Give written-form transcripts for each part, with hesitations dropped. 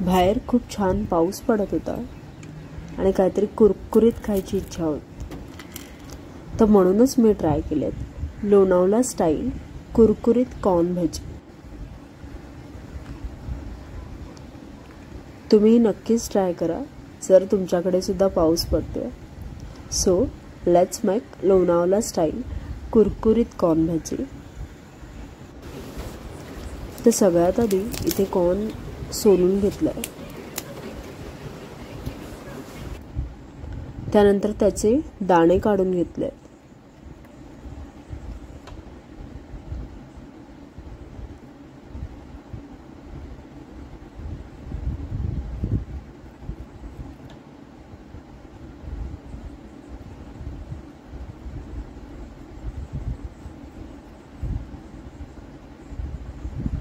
बाहेर खूप छान पाऊस पडत होता आणि काहीतरी कुरकुरीत खायची इच्छा होती. तर म्हणूनच मी ट्राय केलेत लोणावळा स्टाईल कुरकुरीत कॉर्न भजी. तुम्ही नक्कीच ट्राय करा जर तुमच्याकडे सुद्धा पाऊस पडतोय. So let's make Lonavala style कुरकुरीत कॉर्न भजी. तर सगळ्यात आधी इथे कॉर्न सोलून घेतलंय. त्यानंतर त्याचे दाणे काढून घेतले.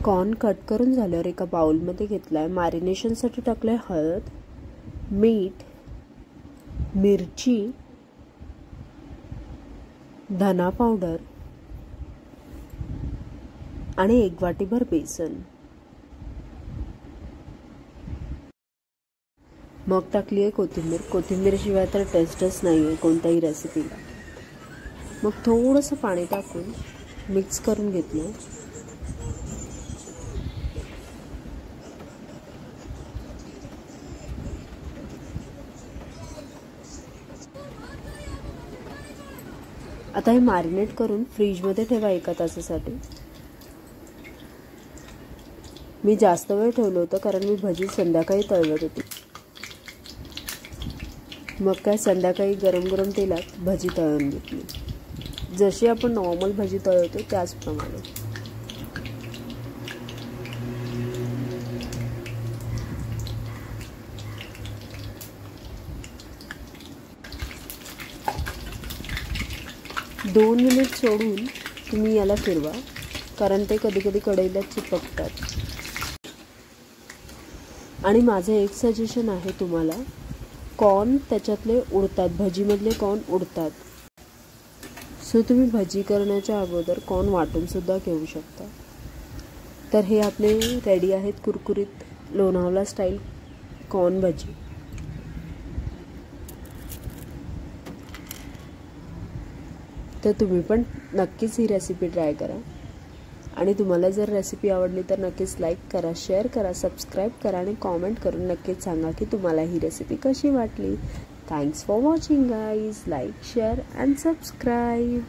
कॉर्न कट करून झाल्यावर एका बाउलमध्ये घेतलाय. मॅरिनेशनसाठी टाकलंय हळद, मीठ, मिरची, धना पावडर आणि 1 वाटीभर बेसन. मग टाकली आहे कोथिंबीर. कोथिंबीरशिवाय तर टेस्टच नाही आहे कोणत्याही रेसिपीला. मग थोडंसं पाणी टाकून मिक्स करून घेतलं. आता हे मॅरिनेट करून फ्रीजमध्ये ठेवा 1 तासासाठी. मी जास्त वेळ ठेवलं होतं कारण मी भजी संध्याकाळी तळत होती. मग काय संध्याकाळी गरम गरम तेलात भजी तळून घेतली, जशी आपण नॉर्मल भजी तळतो त्याचप्रमाणे. दोन मिनिट सोडून तुम्ही याला फिरवा कारण ते कधी कधी कढईला चिपकतात. आणि माझं एक सजेशन आहे तुम्हाला, कॉर्न त्याच्यातले उडतात, भजीमधले कॉर्न उडतात. सो तुम्ही भजी करण्याच्या अगोदर कॉर्न वाटून सुद्धा घेऊ शकता. तर हे आपले रेडी आहेत कुरकुरीत लोणावळा स्टाईल कॉर्न भजी. तर तुम्ही पण नक्कीच ही रेसिपी ट्राय करा. आणि तुम्हाला जर रेसिपी आवडली तर नक्कीच लाईक करा, शेअर करा, सबस्क्राईब करा आणि कॉमेंट करून नक्कीच सांगा की तुम्हाला ही रेसिपी कशी वाटली. Thanks for watching guys. Like, share and subscribe.